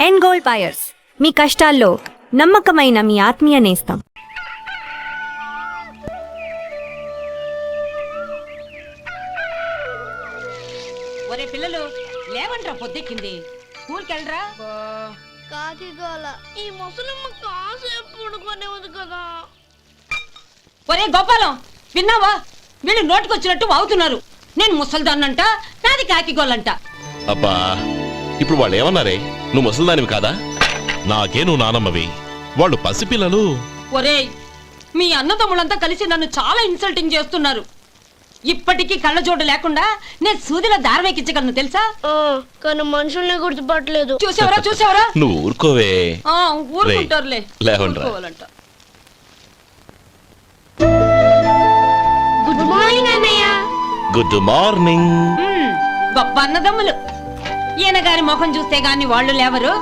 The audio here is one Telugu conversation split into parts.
ఎండ్ గోల్ బయర్స్, మీ కష్టాల్లో నమ్మకమైన మీ ఆత్మీయ నేస్తం. ఒరే పిల్లలు లేవంట్రా, పొద్దెక్కింది. స్కూల్కి వెళ్ళరా. కాకిగోల ఈ ముసలమ్మ కాసేపు పడుకునే ఉంది కదా. ఒరే గోపాలం, విన్నావా? వీళ్ళు నోటికొచ్చినట్టు వాగుతున్నారు. నేను ముసల్దాన్నంట, నాది కాకిగోలంట. అబ్బా, ఇప్పుడు వాళ్ళు ఏమన్నారే? నువ్వు ముసల్దానివి కాదా? నాకే నువ్వు నానమ్మవి, వాళ్ళు పసిపిల్లలు. ఒరే, మీ అన్నదమ్ములంతా కలిసి నన్ను చాలా ఇన్సల్టింగ్ చేస్తున్నారు. ఇప్పటికీ కళ్ళజోడు లేకుండా నేను సూదిలో దారం ఎక్కించగలను తెలుసా? కానీ మనుషుల్ని గుర్తుపట్టలేదు. చూసావరా చూసావరా? నువ్వు ఊరుకోవే. ఊరుకుంటారులే. లేవండ్రా. గుడ్ మార్నింగ్ అన్నయ్య. Good morning. గొప్ప అన్నదమ్ములు. ఈయనగారి ముఖం చూస్తే గాని వాళ్ళు లేవరు,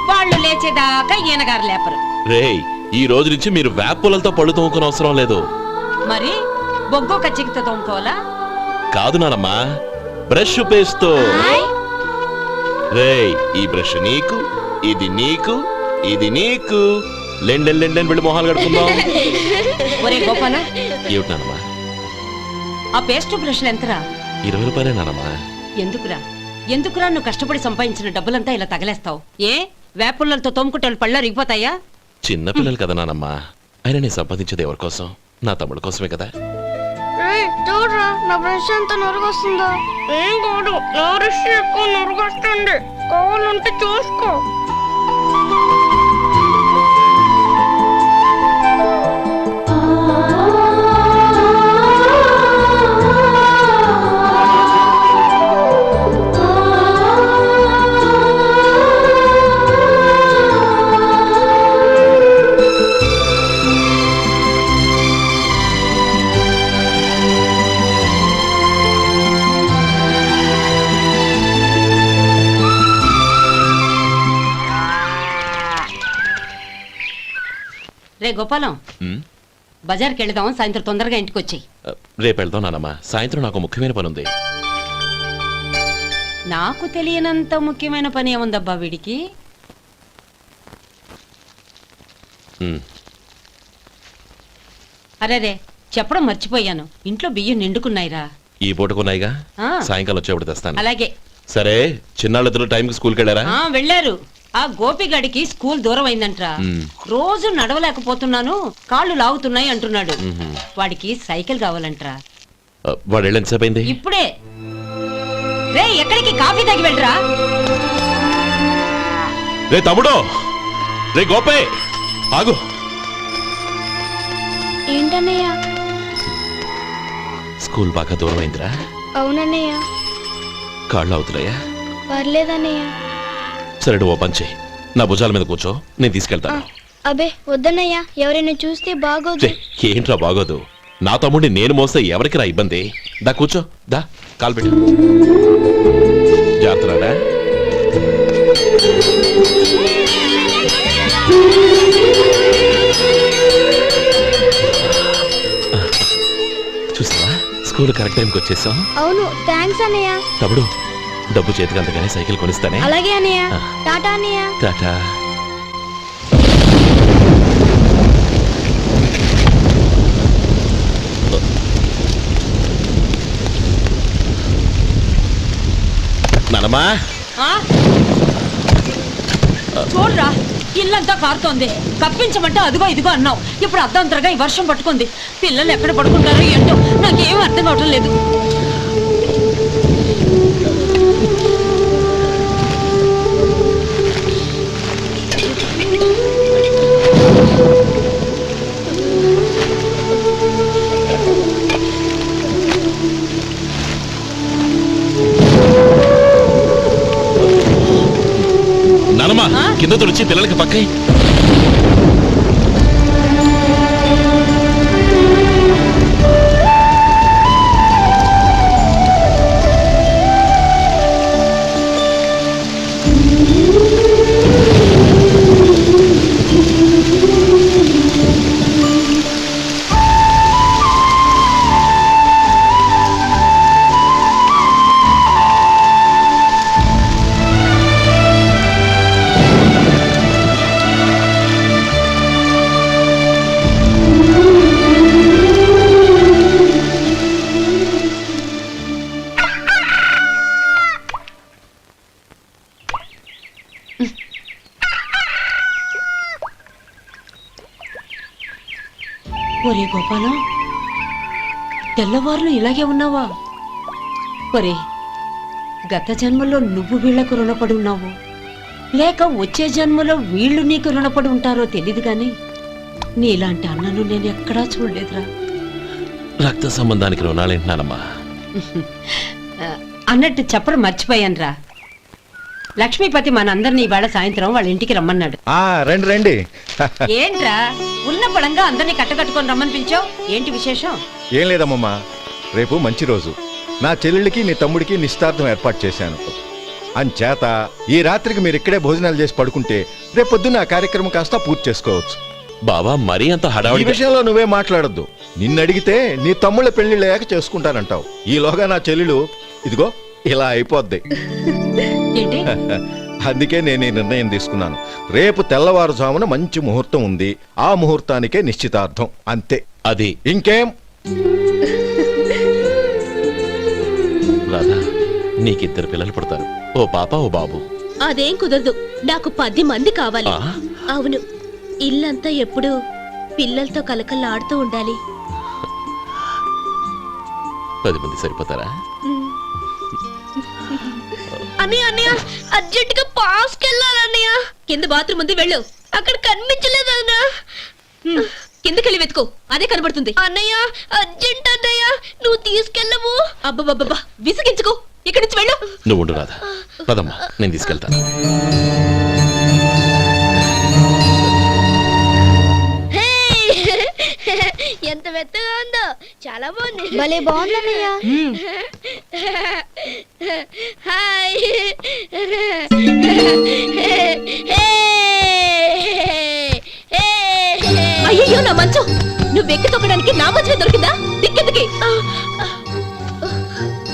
వాళ్ళు లేచేదాకా ఈయనగారు లేపరు. రేయ్, ఈ రోజు నుంచి మీరు వేపులతో పళ్ళు తోముకునే అవసరం లేదు. మరి బొగ్గో కచ్చికితో తోముకోవాలా? కాదు నానమ్మా, బ్రష్ పేస్తో. రేయ్, ఈ బ్రష్ నీకు, ఇది నీకు, ఇది నీకు. లెండెన్ లెండెన్ వెళ్ళి మొహాలు కడుకుందాం. ఒరే గోపాల, ఏమిటి నానమ్మా? ఆ పేస్ట్ బ్రష్లు ఎంతరా? 20 రూపాయలే నానమ్మా. ఎందుకురా ఎందుకురా నువ్వు కష్టపడి సంపాదించిన డబ్బులంతా ఇలా తగలేస్తావు? ఏ వేపుల్లలతో తోముకుంటే వాళ్ళు పళ్ళ రిగిపోతాయా? చిన్న పిల్లలు కదా నానమ్మా. అయినా నేను సంపాదించేది ఎవరి కోసం? నా తమ్ముడు కోసమే కదా. చూడరా, నా బ్రష్ ఎంత నొరగొస్తుందో. ఏం కాదు, నా బ్రష్ ఎక్కువ నొరగొస్తుంది. కావాలంటే చూసుకో. రే గోపాలం, బజార్కి వెళదాం. సాయంత్రం తొందరగా ఇంటికి వచ్చాయి. రేపు వెళ్దాం నానమ్మా. సాయంత్రం నాకు ముఖ్యమైన పని ఉంది. నాకు తెలియనంత ముఖ్యమైన పని ఏముందబ్బా వీడికి? అరేరే, చెప్పడం మర్చిపోయాను. ఇంట్లో బియ్యం నిండుకున్నాయిరా. ఈ పూటకున్నాయిగా, సాయంకాలం వచ్చేప్పుడు తెస్తాను. అలాగే. సరే, చిన్నాళ్ళిద్దరు టైంకి స్కూల్కి వెళ్ళారా? వెళ్ళారు. ఆ గోపిగడికి స్కూల్ దూరం అయిందంట్రా. రోజు నడవలేకపోతున్నాను, కాళ్ళు లాగుతున్నాయి అంటున్నాడు. వాడికి సైకిల్ కావాలంట్రా. వాడు వెళ్ళి ఎంతసేపు అయింది? ఇప్పుడే. రే, ఎక్కడికి? కాఫీ తాగి వెళ్ళరా. రే తమ్ముడు, రే గోపే, ఆగు. ఏంటన్నయ్య? స్కూల్ బాగా దూరం అయిందిరా. అవునన్నయ్య. కాళ్ళు అవుతున్నాయా? పర్లేదన్నయ్య. సరే, నువ్వు పని చేయి, నా భుజాల మీద కూర్చో, నేను తీసుకెళ్తాను. అబే వద్దన్నయ్య, ఎవరైనా చూస్తే బాగోదు. ఏంట్రా బాగోదు? నా తమ్ముడిని నేను మోస్తే ఎవరికి రా ఇబ్బంది? దా కూర్చో, దా కాలు పెట్టు. జాగ్రత్త. చూసావా, స్కూల్ కరెక్ట్ టైంకి వచ్చేసాం. అవును, థ్యాంక్స్ అన్నయ్య. తమ్ముడు, డబ్బు చేతికి అంతగానే సైకిల్ కొనిస్తానే. అలాగే అన్నయ్య. టాటా అన్నయ్య. టాటా. నానమ్మా, చూడరా, ఇల్లంతా కారుతోంది. కప్పించమంటే అదిగో ఇదిగో అన్నావు. ఇప్పుడు అర్ధంతరగా ఈ వర్షం పట్టుకుంది. పిల్లలు ఎక్కడ పడుకుంటారో ఏంటో నాకేం అర్థం కావటం లేదు. నానమ్మా, కింద తుడిచి పిల్లలకి పక్కై. ఒరే గోపాలం, తెల్లవారులు ఇలాగే ఉన్నావా? ఒరే, గత జన్మలో నువ్వు వీళ్లకు రుణపడి ఉన్నావు, లేక వచ్చే జన్మలో వీళ్ళు నీకు రుణపడి ఉంటారో తెలీదు గాని నీలాంటి అన్నను నేను ఎక్కడా చూడలేదురా. రక్త సంబంధానికి రుణాలేంటున్నానమ్మా. అన్నట్టు చెప్పడం మర్చిపోయానురా. లక్ష్మీపతి మనందరినీ ఇవాళ సాయంత్రం వాళ్ళ ఇంటికి రమ్మన్నాడు. రండి రండి. ఏంట్రా ఉన్న బలంగా అందరినీ కట్టకట్టుకొని రమ్మని పిలిచావు? ఏంటి విశేషం? ఏం లేదమ్మమ్మా, రేపు మంచి రోజు. నా చెల్లెళ్ళకి నీ తమ్ముడికి నిశ్చితార్థం ఏర్పాటు చేశాను. అంచేత ఈ రాత్రికి మీరు ఇక్కడే భోజనాలు చేసి పడుకుంటే రేపు పొద్దున్న ఆ కార్యక్రమం కాస్త పూర్తి చేసుకోవచ్చు. బావా, మరీ అంత ఈ హడావుడి విషయంలో నువ్వే మాట్లాడొద్దు. నిన్ను అడిగితే నీ తమ్ముళ్ళ పెళ్లిళ్ళయ్యాక చేసుకుంటానంటావు. ఈలోగా నా చెల్లెలు ఇదిగో ఇలా అయిపోద్ది. ఏంటి? అందుకే నేను ఈ నిర్ణయం తీసుకున్నాను. రేపు తెల్లవారుజామున మంచి ముహూర్తం ఉంది. ఆ ముహూర్తానికే నిశ్చితార్థం, అంతే. అది ఇంకేం? రాధా, నీకిద్దరు పిల్లలు పుడతారు, ఓ పాప ఓ బాబు. అదేం కుదరదు, నాకు 10 మంది కావాలి. ఆ? అవును, ఇల్లంతా ఎప్పుడు పిల్లలతో కలకల్లాడుతూ ఉండాలి. 10 మంది సరిపోతారా? అన్నయ్య అన్నయ్య, అర్జెంట్ గా పాస్కి వెళ్ళాలన్నయ్య. కింద బాత్రూమ్ ఉంది, వెళ్ళు. అక్కడ కనిపించలేదు అన్న. కిందకెళ్ళి వెతుకో, అదే కనబడుతుంది. అన్నయ్య అర్జెంట్ అన్నయ్య, నువ్వు తీసుకెళ్ళవు. అబ్బబ్బబ్బా, విసిగించుకో, ఇక్కడి నుంచి వెళ్ళు. నువ్వు ఉండు రాధా, పదమ్మా, నేను తీసుకెళ్తాను. ఎంత మెత్తగా ఉందో, చాలా బాగుంది. భలే బాగుంది అన్నయ్య. హాయ్. అయ్యో నా మంచం, నువ్వు ఎక్కి తొక్కడానికి నా మంచమే దొరికిందా? దిక్కెందుకే?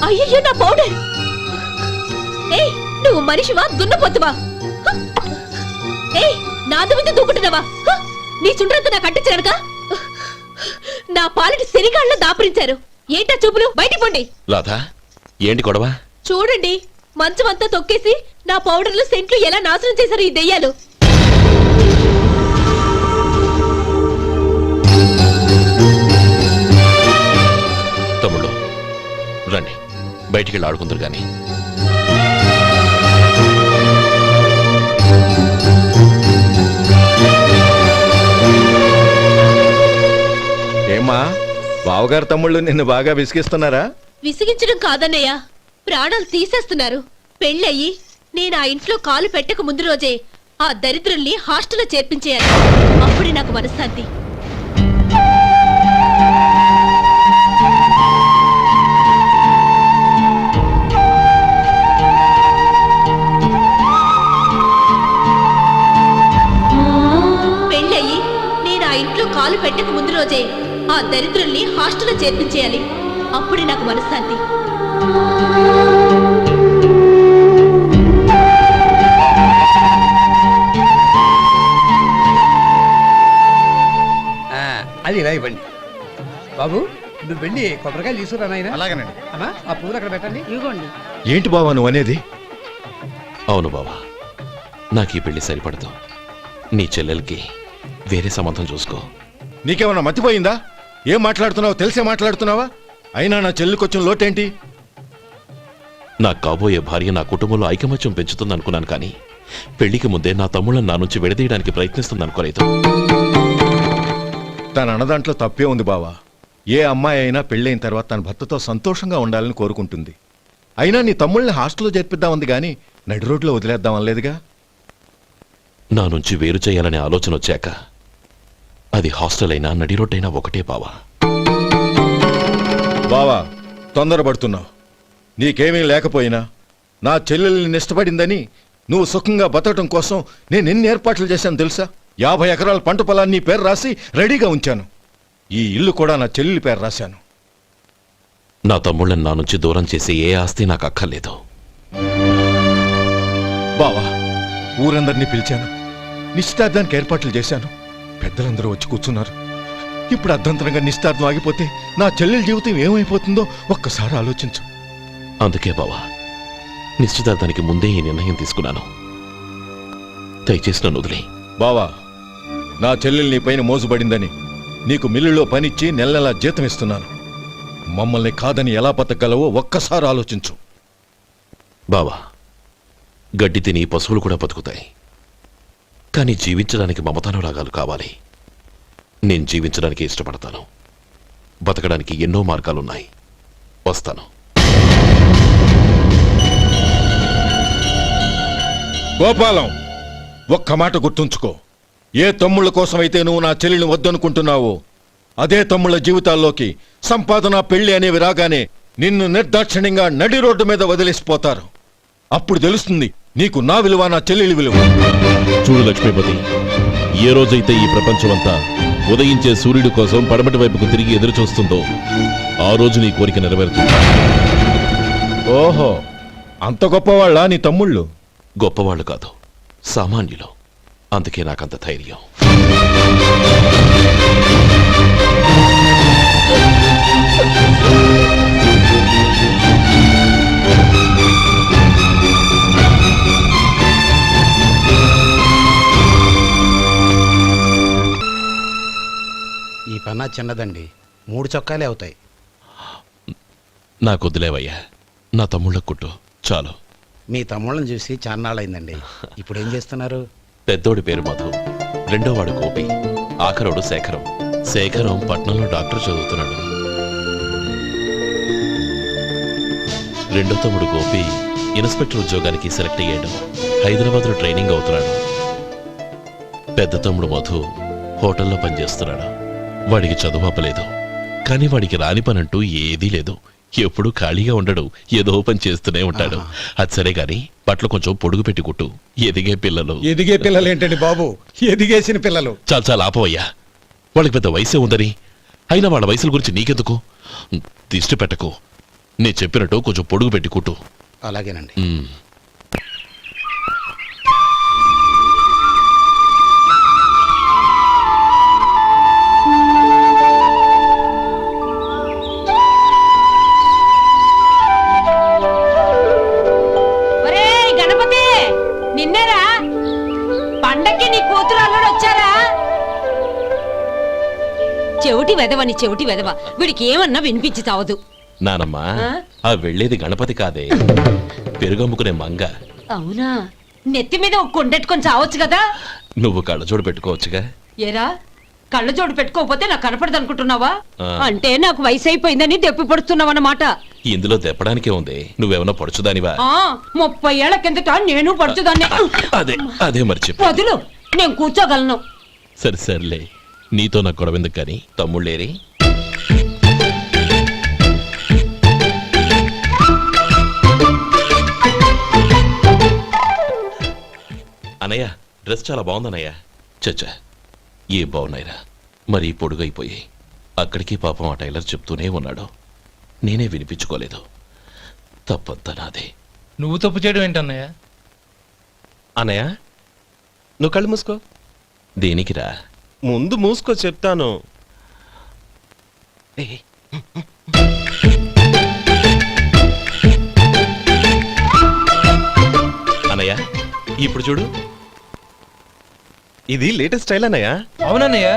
అయ్యో నా పౌడర్. ఏయ్, నువ్వు మనిషివా దున్నపోతువా? ఏయ్, నా దుమ్మితో దూకుంటున్నావా? నీ చుండ్రంతా నాకు కట్టించారనుక నా పాలిటి శనిగాళ్ళ దాపురించారు. ఏంటా చూపులు? బయటికి పోండి. రాధా, ఏంటి గొడవ? చూడండి, మంచం అంతా తొక్కేసి నా పౌడర్లు సెంట్లు ఎలా నాశనం చేశారు ఈ దెయ్యాలు. తమ్ముళ్ళు రండి, బయటికి వెళ్ళి ఆడుకుందరు గాని. ఏమ్మా, బావగారు తమ్ముళ్ళు నిన్ను బాగా విసిగిస్తున్నారా? విసిగించడం కాదన్నయ్య, ప్రాణాలు తీసేస్తున్నారు. పెళ్ళయి నేను ఆ ఇంట్లో కాలు పెట్టక ముందు రోజే ఆ దరిద్రుల్ని హాస్టల్లో చేర్పించేయాలి. అప్పుడే నాకు మనశ్శాంతి. పెళ్ళయి నేను ఆ ఇంట్లో కాలు పెట్టక ముందు రోజే ఆ దరిద్రుల్ని హాస్టల్లో చేర్పించేయాలి. అప్పుడే నాకు మనశ్శాంతి. అది ఇలా ఇవ్వండి బాబు. నువ్వు వెళ్ళి కొబ్బరికాయలు తీసుకురా నాయనా. అలాగేనండి. అమ్మా, ఆ పూలు అక్కడ పెట్టండి. ఇవ్వండి. ఏంటి బావా నువ్వు అనేది? అవును బావా, నాకు ఈ పెళ్లి సరిపడదు. నీ చెల్లెలకి వేరే సంబంధం చూసుకో. నీకేమన్నా మతిపోయిందా? ఏం మాట్లాడుతున్నావో తెలిసే మాట్లాడుతున్నావా? అయినా నా చెల్లికి వచ్చిన లోటేంటి? నా కాబోయే భార్య నా కుటుంబంలో ఐకమత్యం పెంచుతుంది అనుకున్నాను, కానీ పెళ్లికి ముందే నా తమ్ముళ్ళని నా నుంచి విడదీయడానికి ప్రయత్నిస్తుంది అనుకోలేదు. తన అన్నదాంట్లో తప్పే ఉంది బావా. ఏ అమ్మాయి అయినా పెళ్ళైన తర్వాత తన భర్తతో సంతోషంగా ఉండాలని కోరుకుంటుంది. అయినా నీ తమ్ముళ్ళని హాస్టల్లో చేర్పిద్దామంది కానీ నడి రోడ్లో వదిలేద్దామనలేదుగా. నా నుంచి వేరు చేయాలనే ఆలోచన వచ్చాక అది హాస్టల్ అయినా నడి రోడ్డైనా ఒకటే బావా. బావా, తొందరపడుతున్నావు. నీకేమీ లేకపోయినా నా చెల్లెల్ని ఇష్టపడిందని నువ్వు సుఖంగా బతకటం కోసం నేను ఎన్ని ఏర్పాట్లు చేశాను తెలుసా? 50 ఎకరాల పంట పొలాన్ని నీ పేరు రాసి రెడీగా ఉంచాను. ఈ ఇల్లు కూడా నా చెల్లెలి పేరు రాశాను. నా తమ్ముళ్ళని నా నుంచి దూరం చేసే ఏ ఆస్తి నాకు అక్కర్లేదు. బావా, ఊరందరినీ పిలిచాను, నిశ్చితార్థానికి ఏర్పాట్లు చేశాను. పెద్దలందరూ వచ్చి కూర్చున్నారు. ఇప్పుడు అర్ధంతరంగా నిశ్చితార్థం ఆగిపోతే నా చెల్లెలి జీవితం ఏమైపోతుందో ఒక్కసారి ఆలోచించు. అందుకే బావా, నిశ్చితార్థానికి ముందే ఈ నిర్ణయం తీసుకున్నాను. దయచేసి నన్ను వదిలే. బావా, నా చెల్లెలు నీ పైన మోజుబడిందని నీకు మిల్లులో పనిచ్చి నెల నెలా జీతం ఇస్తున్నాను. మమ్మల్ని కాదని ఎలా బతకగలవో ఒక్కసారి ఆలోచించు. బావా, గడ్డి తిని పశువులు కూడా బతుకుతాయి. కానీ జీవించడానికి మమతానురాగాలు కావాలి. నేను జీవించడానికి ఇష్టపడతాను. బతకడానికి ఎన్నో మార్గాలున్నాయి. వస్తాను. గోపాలం, ఒక్క మాట గుర్తుంచుకో. ఏ తమ్ముళ్ళ కోసమైతే నువ్వు నా చెల్లిని వద్దనుకుంటున్నావో అదే తమ్ముళ్ళ జీవితాల్లోకి సంపాదన, పెళ్లి అనేవి రాగానే నిన్ను నిర్దాక్షిణ్యంగా నడి రోడ్డు మీద వదిలేసిపోతారు. అప్పుడు తెలుస్తుంది నీకు నా విలువ, నా చెల్లెలి విలువ. చూడు లక్ష్మీపతి, ఏ రోజైతే ఈ ప్రపంచమంతా ఉదయించే సూర్యుడి కోసం పడమటి వైపుకు తిరిగి ఎదురు చూస్తుందో ఆ రోజు నీ కోరిక నెరవేరుతుంది. ఓహో, అంత గొప్పవాళ్ళ నీ తమ్ముళ్ళు? గొప్పవాళ్ళు కాదు, సామాన్యులు. అందుకే నాకంత ధైర్యం. ఈ పన్నా చిన్నదండి, 3 చొక్కాలే అవుతాయి. నాకొద్దులేవయ్యా, నా తమ్ముళ్ళ కుట్టు చాలు. మీ తమ్ముళ్ళని చూసి చాన్నాళ్ళైందండి. ఇప్పుడు ఏం చేస్తున్నారు? పెద్దోడి పేరు మధు, రెండోవాడు గోపి, ఆఖరోడు శేఖరం. శేఖరం పట్నంలో డాక్టర్ చదువుతున్నాడు. రెండో తమ్ముడు గోపి ఇన్స్పెక్టర్ ఉద్యోగానికి సెలెక్ట్ అయ్యాడు. హైదరాబాద్లో ట్రైనింగ్ అవుతున్నాడు. పెద్ద తమ్ముడు మధు హోటల్లో పనిచేస్తున్నాడు. వాడికి చదువు అప్పలేదు, కానీ వాడికి రాని పనంటూ ఏదీ లేదు. ఎప్పుడూ ఖాళీగా ఉండడు, ఏదో పని చేస్తూనే ఉంటాడు. అది సరే గాని బట్టలు కొంచెం పొడుగు పెట్టి కుట్టు. ఎదిగే పిల్లలు. ఎదిగే పిల్లలు ఏంటండి బాబు, ఎదిగేసిన పిల్లలు. చాలా చాలా ఆపవయ్యా, వాళ్ళకి పెద్ద వయసే ఉందని. అయినా వాళ్ళ వయసుల గురించి నీకెందుకు? దిష్టి పెట్టకు. నేను చెప్పినట్టు కొంచెం పొడుగు పెట్టి కుట్టు. అలాగేనండి. ఒరేయ్ గణపతి, నిన్నేరా? పండక్కి నీ కూతురు అల్లుడు వచ్చారా? చెవిటి వెదవని చెవిటి వెదవ, వీడికి ఏమన్నా వినిపించి చావదు. నానమ్మా, ఆ వెళ్ళేది గణపతి కాదే, పెరుగమ్ముకునే మంగ. అవునా? నెత్తి మీద ఒక కొండెట్టుకొని చావచ్చు కదా. నువ్వు కళ్ళజోడు పెట్టుకోవచ్చుగా. ఏరా, కళ్ళ జోడు పెట్టుకోకపోతే నాకు కనపడదు అనుకుంటున్నావా? ఆ. అంటే నాకు వయసు అయిపోయిందని దెప్పి పడుతున్నావన్నమాట. ఇందులో దెప్పడానికే ఉంది. నువ్వేమన్నా పడుచుదానివా? 30 ఏళ్ల కిందట నేను పడుచుదాన్ని. అదే అదే మరి చెప్పు. వదులు, నేను కూర్చోగలను. సరే సర్లే, నీతో నాకు గొడవ ఎందుకు కానీ. తమ్ముళ్ళేరి? అనయ్య, డ్రెస్ చాలా బాగుందన్నయ్య. చచ్చా, ఏ బాగున్నాయిరా, మరీ పొడుగైపోయి. అక్కడికి పాపం ఆ టైలర్ చెప్తూనే ఉన్నాడు, నేనే వినిపించుకోలేదు. తప్పంతా నాదే. నువ్వు తప్పు చేయడం ఏంటన్నయ్య? అన్నయ్య, నువ్వు కళ్ళు మూసుకో. దేనికిరా? ముందు మూసుకో చెప్తాను. అనయ్య, ఇప్పుడు చూడు. ఇది లేటెస్ట్ స్టైల్ అన్నయ్య. అవునన్నయ్య.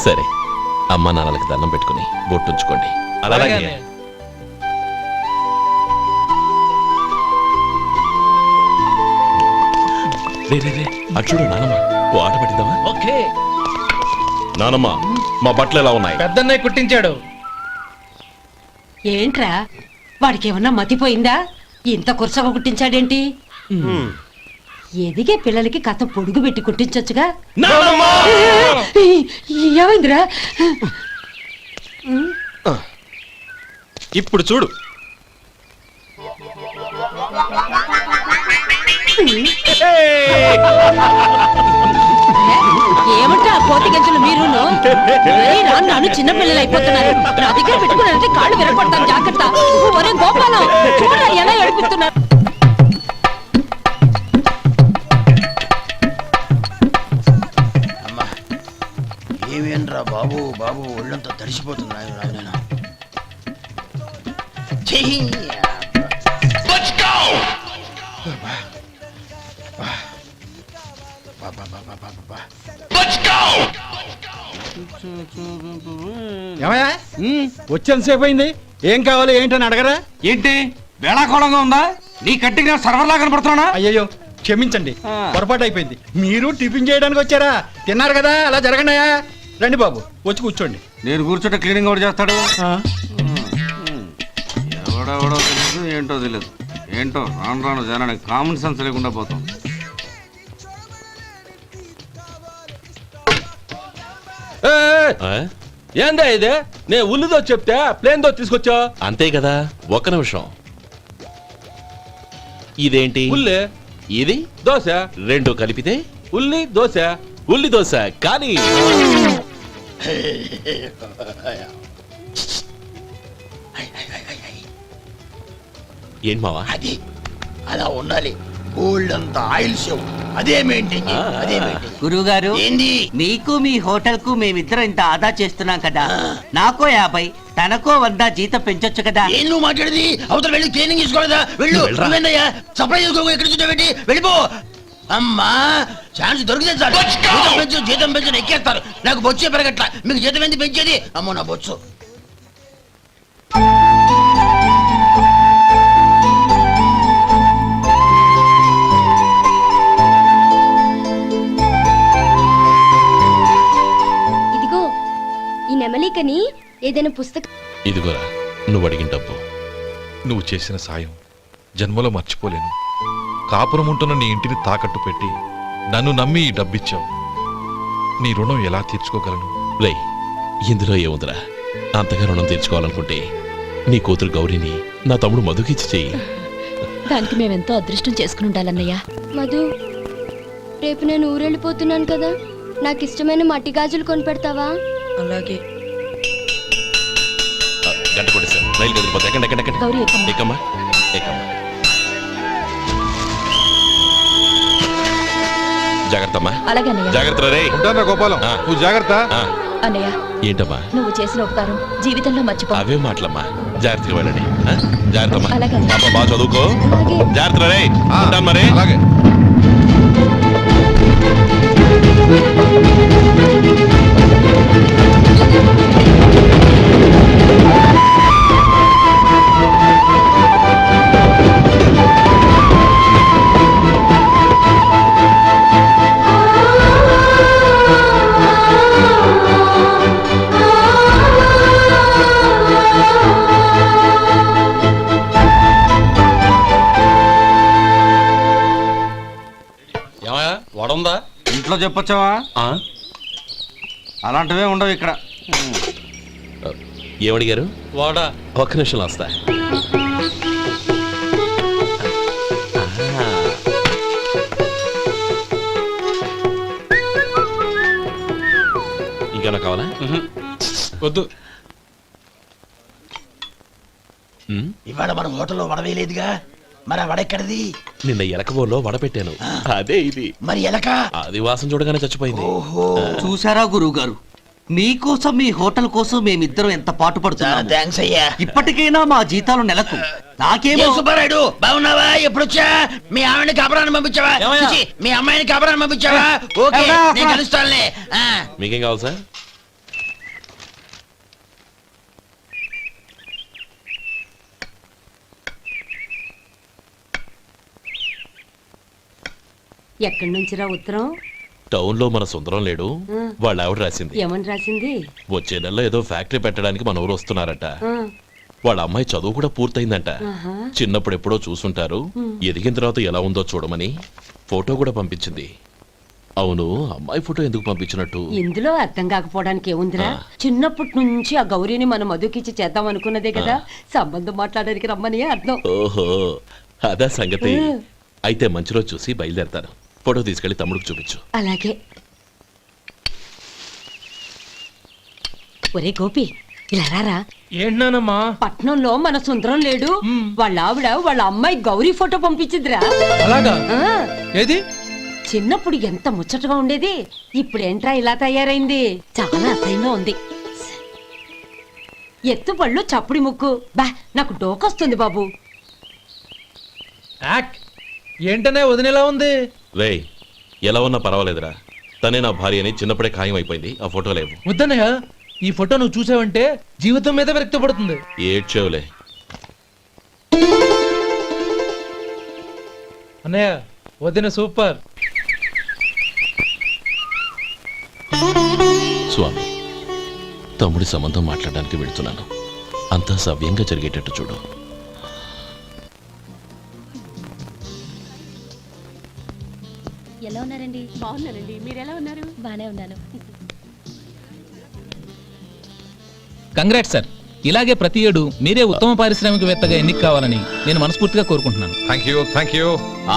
సరే, అమ్మా నాన్నలకి దండం పెట్టుకుని బొట్టుంచుకోండి. అలాగే. అన్నయ్య. రే రే రే, అటు చూడు నానమ్మ, ఓ ఆట పట్టిద్దామా? ఓకే. నానమ్మ, మా బట్టలు ఎలా ఉన్నాయి? పెద్దన్నయ్య కుట్టించాడు. ఏంట్రా, వాడికి ఏమన్నా మతిపోయిందా? ఇంత కుర్చగా కుట్టించాడేంటి? ఎదిగే పిల్లలకి కథ పొడుగు పెట్టి కుట్టించొచ్చుగా. ఏమైందిరా? ఇప్పుడు చూడు. ఏమంటే ఆ కోతి గంజలు మీరును? నన్ను చిన్న పిల్లలు అయిపోతున్నారు. నా దగ్గర పెట్టుకున్నారంటే కాళ్ళు విరగొడతాను, జాగ్రత్త. ఒరే గోపాలం, చూడరా ఎలా ఏడిపిస్తున్నారు. ఏమేంట్రా బాబు, బాబు ఒళ్ళంతా తడిసిపోతుంది. ఏమయ్యా వచ్చేంతసేపు అయింది, ఏం కావాలి ఏంటని అడగరా? ఏంటి వేళాకోళంగా ఉందా? నీ కట్టిగా సర్వర్లా కనపడుతున్నా? అయ్యయ్యో క్షమించండి, పొరపాటు అయిపోయింది. మీరు టిఫిన్ చేయడానికి వచ్చారా? తిన్నారు కదా, అలా జరగండియా. రండి బాబు, వచ్చి కూర్చోండి. నేను కూర్చుంటే క్లీనింగ్ కూడా చేస్తాడు. ఆ, ఎవడెవడో తెలియదు, ఏంటో తెలియదు. ఏంటో రాను రాను జనానికి కామన్ సెన్స్ లేకుండా పోతాం. ఆ? ఏందా ఇదే? నేను ఉల్లిదో చెప్తే ప్లేన్ దో తీసుకొచ్చా. అంతే కదా, ఒక్క నిమిషం. ఇదేంటి? ఉల్లి ఇది దోశ, రెండు కలిపితే ఉల్లి దోశ. ఉల్లి దోశ. కానీ ఏంటి మావా? అలా ఉండాలి. గోల్డ్ అంత ఆయిల్ షో అదే మెయింటైన్ అదే మెయింటైన్. గురువుగారు, ఏంది? మీకు మీ హోటల్ కు మేమిద్దరం ఇంత ఆదా చేస్తున్నాం కదా, నాకో 50 తనకో 100 జీతం పెంచొచ్చు కదా. ఏం నువ్వు మాట్లాడేది? అవతల వెళ్ళి ట్రైనింగ్ తీసుకోలేదా? వెళ్ళు. నువ్వేందయ్యా సప్లై చేసుకో, ఎక్కడ చూడబెట్టి వెళ్ళిపో. అమ్మా ఛాన్స్ దొరికితే చాలు. జీతం పెంచు ఎక్కేస్తారు. నాకు బొచ్చే పెరగట్ల, మీకు జీతం ఎందుకు పెంచేది? అమ్మో నా బొచ్చు. ఇదిగో ఈ నెమలికని ఏదైనా పుస్తకం. ఇదిగోరా నువ్వు అడిగిన డబ్బు. నువ్వు చేసిన సాయం జన్మలో మర్చిపోలేను. కాపురం ఉంటున్న నీ ఇంటిని తాకట్టు పెట్టి నన్ను నమ్మి ఈ డబ్బిచ్చావు. నీ రుణం ఎలా తీర్చుకోగలను? రేయ్, ఇందులో ఏముందిరా? అంతగా రుణం తీర్చుకోవాలనుకుంటే నీ కూతురు గౌరీని నా తమ్ముడు మధుకిచ్చి చెయ్యి. దానికి మేమెంతో అదృష్టం చేసుకుని ఉండాలన్నయ్య. మధు, రేపు నేను ఊరెళ్ళిపోతున్నాను కదా, నాకు ఇష్టమైన మట్టి గాజులు కొనిపెడతావా? అలాగే. గంట కొట్టేశారు, రైలు కదిలిపోతే. ఎక్కండి ఎక్కండి ఎక్కండి. గౌరీ ఎక్కమ్మా. ఎక్కమ్మా ఎక్కమ్మా. జాగ్రత్త అమ్మా. అలాగే అన్నయ్య. జాగ్రత్త రే. ఉంటానా గోపాలం, ఆ. నువ్వు జాగ్రత్త. అన్నయ్య, ఏంటమ్మా నువ్వు చేసిన ఉపకారం జీవితంలో మర్చిపో. అవే మాటలమ్మా. జాగ్రత్తగా వెళ్ళండి. జాగ్రత్త అమ్మా. అలాగే. పాప బాగా చదువుకో. అలాగే. జాగ్రత్త రే. ఆ, ఉంటాను మరి. అలాగే. వడుందా? ఇంట్లో చెప్పొచ్చావా? అలాంటివే ఉండవు ఇక్కడ. ఏమడిగారు? వాడా ఒక్క నిమిషంలో వస్తా. ఇంకేమన్నా కావాలా? వద్దు. ఇవాళ మన హోటల్లో వడవేయలేదుగా, మరి ఆ వడెక్కడిది? నిన్న ఎలకబోలో వడ పెట్టాను, అదే ఇది. మరి ఎలక? అది వాసన చూడగానే చచ్చిపోయింది. చూసారా గురువు గారు, మీకోసం మీ హోటల్ కోసం మేమిద్దరం ఎంత పాటు పడుతున్నాం. థ్యాంక్స్ అయ్యా. ఇప్పటికైనా మా జీతాలు నెలకు. నాకేమో సుబ్బారాయుడు, బాగున్నావా? ఎప్పుడొచ్చా? మీ ఆవిడని కాపురాన్ని పంపించావా? చిచి, మీ అమ్మాయిని కాపురాన్ని పంపించావా? ఓకే, నేను కలుస్తానులే. మీకేం కావాలి సార్? ఎక్కడి నుంచిరా ఉత్తరం? టౌన్ లో మన సుందరం లేడు, వాళ్ళ ఆవిడ రాసింది. ఏమని రాసింది? వచ్చే నెలలో ఏదో ఫ్యాక్టరీ పెట్టడానికి మన ఊరు వస్తున్నారట. వాళ్ళ అమ్మాయి చదువు కూడా పూర్తయిందంట. చిన్నప్పుడు ఎప్పుడో చూసుంటారు, ఎదిగిన తర్వాత ఎలా ఉందో చూడమని ఫోటో కూడా పంపించింది. అవును, అమ్మాయి ఫోటో ఎందుకు పంపించినట్టు? ఇందులో అర్థం కాకపోవడానికి ఏముందిరా? చిన్నప్పటి నుంచి ఆ గౌరీని మనం మధుకిచ్చి చేద్దాం అనుకున్నదే కదా, సంబంధం మాట్లాడడానికి రమ్మని అర్థం. ఓహో, అదా సంగతి. అయితే మంచి రోజు చూసి బయలుదేరతాను. ఫోటో తీసుకెళ్లి తమ్ముడికి చూపించు. అలాగే. ఒరే గోపి, ఇలా రారా. ఏంటన్నానమ్మా? పట్నంలో మన సుందరం లేడు, వాళ్ళ ఆవిడ వాళ్ళ అమ్మాయి గౌరీ ఫోటో పంపించిందిరా. అలాగా? ఆ, ఏది? చిన్నప్పుడు ఎంత ముచ్చటగా ఉండేది, ఇప్పుడేంట్రా ఇలా తయారైంది? చాలా అసహ్యంగా ఉంది. ఎత్తు పళ్ళు చప్పుడి ముక్కు, బా నాకు డోకొస్తుంది బాబు. ఏంటనే వదినేలా ఉంది? రేయ్, ఎలా ఉన్నా పర్వాలేదురా, తనే నా భార్య అని చిన్నప్పుడే ఖాయం అయిపోయింది. ఆ ఫోటో లేవు. వద్దన్నయ్య, ఈ ఫోటో నువ్వు చూసావంటే జీవితం మీద విరక్తి పడుతుంది. ఏడ్చేవులే. అన్నయ్య వదిన సూపర్. స్వామి, తమ్ముడి సంబంధం మాట్లాడడానికి వెళ్తున్నాను. అంతా సవ్యంగా జరిగేటట్టు చూడు. ఎలా ఉన్నారండి? బాగున్నానండి. మీరు ఎలా ఉన్నారు? బానే ఉన్నాను. Congrats sir. ఇలాగే ప్రతి ఏడు మీరే ఉత్తమ పారిశ్రామికవేత్తగా ఎన్నిక కావాలని నేను మనస్ఫూర్తిగా కోరుకుంటున్నాను. Thank you.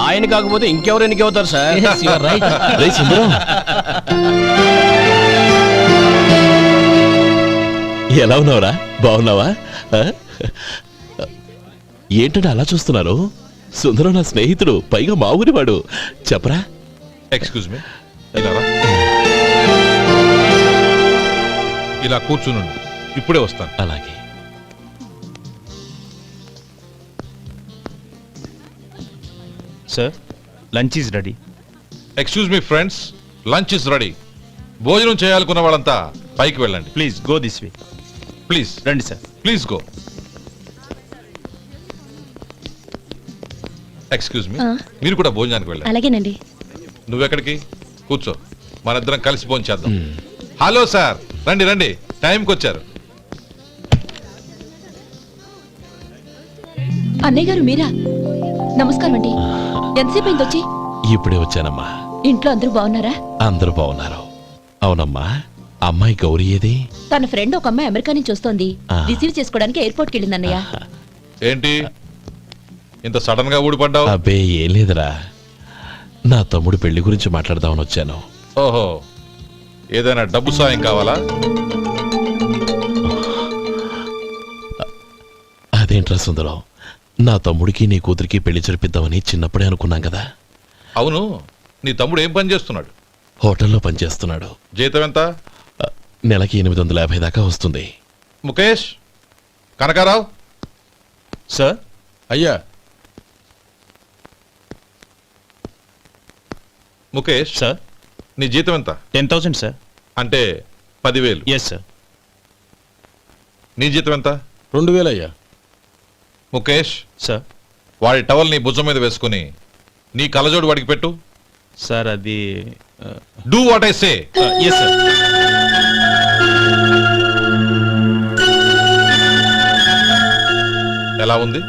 ఆయన కాకపోతే ఇంకెవరు ఎన్నికవుతారు sir? Yes, you are right. రేయ్ సుందరం, ఎలా ఉన్నావురా? బాగున్నావా? ఆ? ఏంటంటే అలా చూస్తున్నారు? సుందరం నా స్నేహితుడు, పైగా మా ఊరివాడు. చెప్పరా? ఎక్స్క్యూజ్ మీ, ఇలా రా. ఇలా కూర్చునుండు, ఇప్పుడే వస్తాను. అలాగే. Sir, lunch is ready. Excuse me friends, lunch is ready. భోజనం చేయాలనుకున్న వాళ్ళంతా పైకి వెళ్ళండి. Please go this way. Please రండి sir. Please go. Excuse me, మీరు కూడా భోజనానికి వెళ్ళండి. అలాగేనండి. నువ్వెక్కడికి? కూర్చో, మనిద్దరం కలిసి భోజనం చేద్దాం. హలో సార్, రండి రండి, టైంకి వచ్చారు. అన్నయ్య గారు మీరా? నమస్కారం అండి. ఎంతసేపు అయింది వచ్చి? ఇప్పుడే వచ్చానమ్మా. ఇంట్లో అందరూ బాగున్నారా? అందరూ బాగున్నారు. అవునమ్మా, అమ్మాయి గౌరీ ఏది? తన ఫ్రెండ్ ఒక అమ్మాయి అమెరికా నుంచి వస్తోంది. ఆ. రిసీవ్ చేసుకోవడానికి ఎయిర్పోర్ట్కి వెళ్ళింది అన్నయ్య. ఏంటి ఇంత సడన్ గా ఊడిపడ్డావు? అబ్బే ఏం లేదురా, నా తమ్ముడు పెళ్లి గురించి మాట్లాడదామని వచ్చాను. ఓహో, ఏదైనా డబ్బు సాయం కావాలా? అదేంట్రా సుందరం, నా తమ్ముడికి నీ కూతురికి పెళ్లి జరిపిద్దామని చిన్నప్పుడే అనుకున్నాం కదా. అవును, నీ తమ్ముడు ఏం పని చేస్తున్నాడు? హోటల్లో పనిచేస్తున్నాడు. జీతం ఎంత? నెలకి 850 దాకా వస్తుంది. ముఖేష్, కనకారావు. సార్. అయ్యా. ముఖేష్ సార్. నీ జీతం ఎంత? 10,000 సార్. అంటే 10,000. Yes sir. నీ జీతం ఎంత? 2,000 అయ్యా. ముఖేష్ సార్. వాడి టవల్ నీ భుజం మీద వేసుకుని నీ కలజోడు వాడికి పెట్టు. సార్ అది do what I say. Yes sir. ఎలా ఉంది?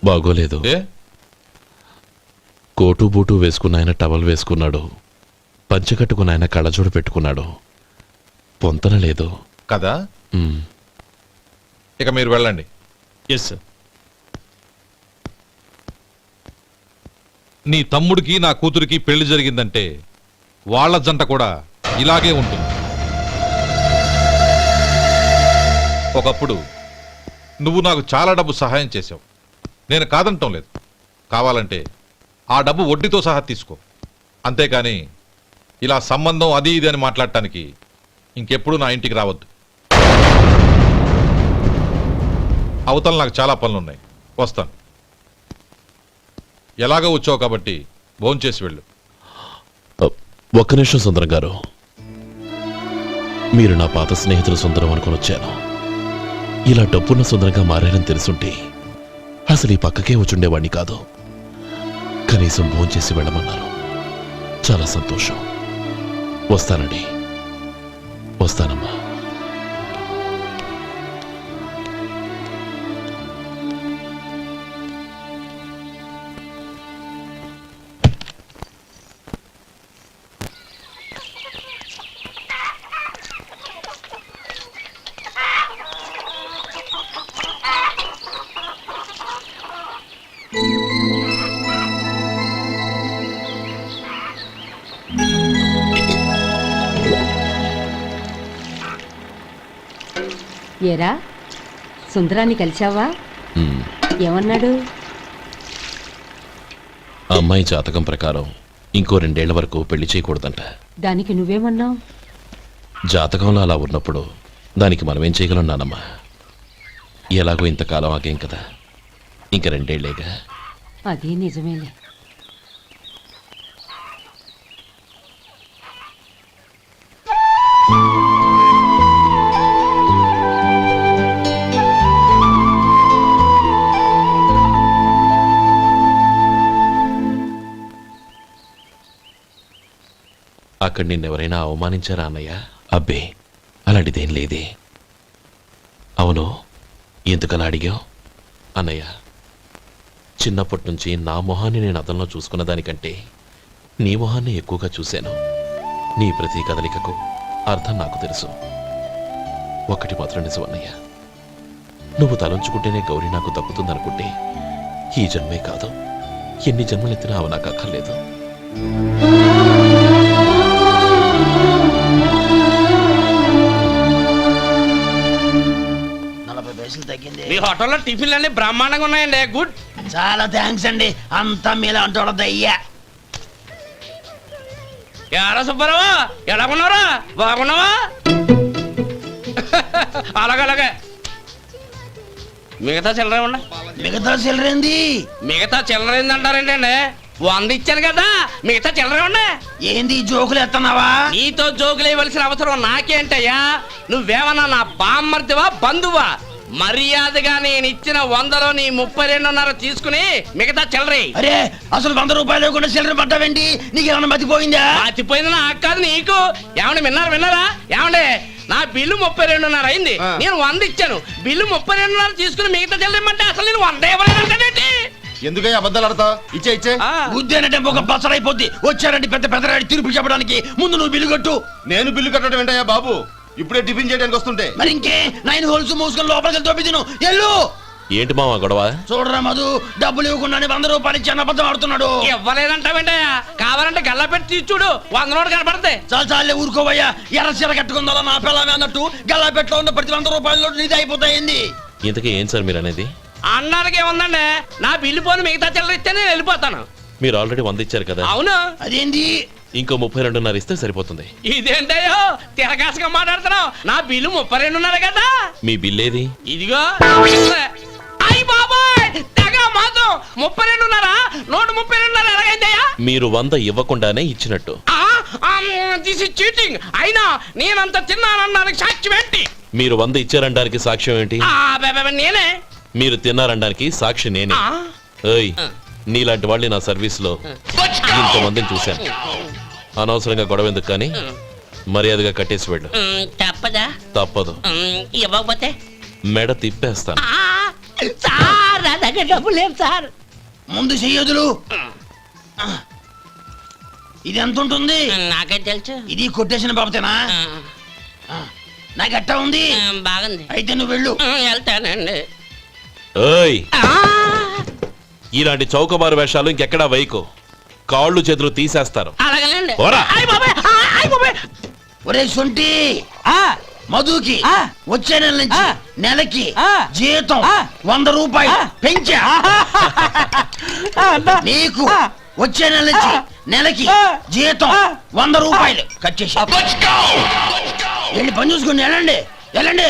బాగోలేదు. ఏ? కోటు బూటు వేసుకున్న ఆయన టవల్ వేసుకున్నాడు, పంచకట్టుకున్న ఆయన కళ్ళజోడు పెట్టుకున్నాడు. పొంతన లేదు కదా. ఉమ్. ఇక మీరు వెళ్ళండి. Yes sir. నీ తమ్ముడికి నా కూతురికి పెళ్లి జరిగిందంటే వాళ్ళ జంట కూడా ఇలాగే ఉంటుంది. ఒకప్పుడు నువ్వు నాకు చాలా డబ్బు సహాయం చేశావు, నేను కాదంటం లేదు. కావాలంటే ఆ డబ్బు వడ్డీతో సహా తీసుకో. అంతేకాని ఇలా సంబంధం అది ఇది అని మాట్లాడటానికి ఇంకెప్పుడు నా ఇంటికి రావద్దు. అవతల నాకు చాలా పనులున్నాయి, వస్తాను. ఎలాగో వచ్చావు కాబట్టి భోంచేసి వెళ్ళు. ఒక్క నిమిషం సుందరం గారు, మీరు నా పాత స్నేహితులు సుందరం అనుకుని వచ్చాను. ఇలా డబ్బున్న సుందరంగా మారారని తెలుసుంటే అసలు ఈ పక్కకే వచ్చుండేవాడిని కాదు. కనీసం భోంచేసి వెళ్ళమన్నారు, చాలా సంతోషం. వస్తానండి. వస్తానమ్మా. ఏరా, సుందరాన్ని కలిసావా? ఉమ్. ఏమన్నాడు? అమ్మాయి జాతకం ప్రకారం ఇంకో 2 ఏళ్ల వరకు పెళ్లి చేయకూడదంట. దానికి నువ్వేమన్నావు? జాతకంలో అలా ఉన్నప్పుడు దానికి మనమేం చేయగలం నానమ్మా? ఎలాగో ఇంతకాలం ఆగేం కదా, ఇంక 2 ఏళ్లేగా. అది నిజమేలే. అక్కడ నిన్నెవరైనా అవమానించారా అన్నయ్య? అబ్బే, అలాంటిదేం లేదే. అవును, ఎందుకలా అడిగావు? అన్నయ్య, చిన్నప్పటి నుంచి నా మొహాన్ని నేను అతనిలో చూసుకున్న దానికంటే నీ మొహాన్ని ఎక్కువగా చూశాను. నీ ప్రతి కదలికకు అర్థం నాకు తెలుసు. ఒకటి మాత్రం నిజం అన్నయ్య, నువ్వు తలంచుకుంటేనే గౌరీ నాకు దక్కుతుందనుకుంటే ఈ జన్మే కాదు, ఎన్ని జన్మలెత్తినా అవి నాకు అక్కర్లేదు. మీ హోటల్లో టిఫిన్లు అన్ని బ్రహ్మాండంగా ఉన్నాయండి. గుడ్, చాలా థ్యాంక్స్ అండి. అంతా మీలా అంటోడద్దయ్యా. ఎరా సుబ్బారావు, ఎలా ఉన్నారా? బాగున్నావా? అలాగే మిగతా చిల్లర ఉన్నా. మిగతా చిల్లరేంది? మిగతా చిల్లరేంది అంటారేంటండి? 100 ఇచ్చాను కదా, మిగతా చిల్లరే ఉన్నా. ఏంది జోకులు ఎత్తన్నావా? నీతో జోకులు ఇవ్వాల్సిన అవసరం నాకేంటయ్యా? నువ్వేమన్నా నా బామ్మర్దివా, బంధువా? మర్యాదగా నేను ఇచ్చిన 100లో నీ 32.5 తీసుకుని మిగతా చిల్లరే. అరే, అసలు 100 రూపాయలు కూడా చిల్లర పడ్డావేంటి? నీకేమన్నా మతిపోయిందా? మతిపోయింది నాకు కాదు, నీకు. ఏమండి విన్నారా? ఏమండి, నా బిల్లు 32.5 అయింది. నేను 100 ఇచ్చాను. బిల్లు 32.5 తీసుకుని మిగతా చిల్లరేమంటే అసలు నేను 100 ఇవ్వలేదంటే ఎందుకయ్యా అబద్ధాలు ఆడతా? ఇచ్చే ఉద్యానంటే ఒక బసరైపోద్ది. వచ్చారంటే పెద్ద పెద్దరాడి తీర్పు చెప్పడానికి ముందు నువ్వు బిల్లు కట్టు. నేను బిల్లు కట్టడం ఏంటయ్యా బాబు? ఇప్పుడే టిఫిన్ చేయడానికి వస్తుంటే. మరి ఇంకే 9 హోల్స్ మూసుకొని లోపలికి తోపి తిను. ఎల్లు. ఏంటి మావా గొడవ? చూడరా మధు, డబ్బులు ఇవ్వకుండానే 100 రూపాయలు ఇచ్చి అబద్ధం ఆడుతున్నాడు. ఇవ్వలేదంటావేంటయ్యా? కావాలంటే గల్లా పెట్టి తీసి చూడు, 100 నోటు కనపడతాయి. చాలే ఊరుకోవయ్యా. ఎర్ర చీర కట్టుకుందా నా పిల్లమే అన్నట్టు గల్లా పెట్టలో ఉన్న ప్రతి 100 రూపాయలు నీది అయిపోతాయింది. ఇంతకీ ఏం సార్ మీరు అనేది? అన్నానికి ఏముందండి, నా బిల్లు పోను మిగతా చిల్లర ఇస్తే నేను వెళ్ళిపోతాను. మీరు ఆల్రెడీ 100 ఇచ్చారు కదా. అవును. అదేంటి? ఇంకో 32.5 ఇస్తే సరిపోతుంది. ఇదేంటయ్యో తిరగాసుగా మాట్లాడుతున్నావు? నా బిల్లు 32.5 కదా. మీ బిల్ ఏది? ఇదిగో. అయ్య బాబాయ్, తెగ మాతో 32.5 నోటు 32.5 ఎలాగైందయ్యా? మీరు 100 ఇవ్వకుండానే ఇచ్చినట్టు. This is cheating. అయినా నేనంత తిన్నానన్నానికి సాక్ష్యం ఏంటి? మీరు 100 ఇచ్చారనడానికి సాక్ష్యం ఏంటి? నేనే. మీరు తిన్నారనడానికి సాక్షి నేనే. ఏయ్, నీలాంటి వాళ్ళని నా సర్వీస్ లో ఇంతమందిని చూశాను. అనవసరంగా గొడవ ఎందుకు కానీ మర్యాదగా కట్టేసి వెళ్ళు. తప్పదా? తప్పదు. ఇవ్వకపోతే మెడ తిప్పేస్తాను. సార్, నా దగ్గర డబ్బు లేదు సార్. ముందు చెయ్యదులు. ఇది ఎంత ఉంటుంది? నాకే తెలుసు. ఇది కొట్టేసిన బాబతేనా? నాకు అట్టా ఉంది. బాగుంది. అయితే నువ్వు వెళ్ళు. వెళ్తానండి. ఏయ్, ఇలాంటి చౌకబారు వేషాలు ఇంకెక్కడా వైకు. కాళ్ళు చేతులు తీసేస్తారు. ఒరే సొంటి, మధుకి వచ్చే నెల నుంచి నెలకి జీతం 100 రూపాయలు పెంచా. నీకు వచ్చే నెల నుంచి నెలకి జీతం 100 రూపాయలు కట్ చేసి వెళ్ళి పని చూసుకుని వెళ్ళండి.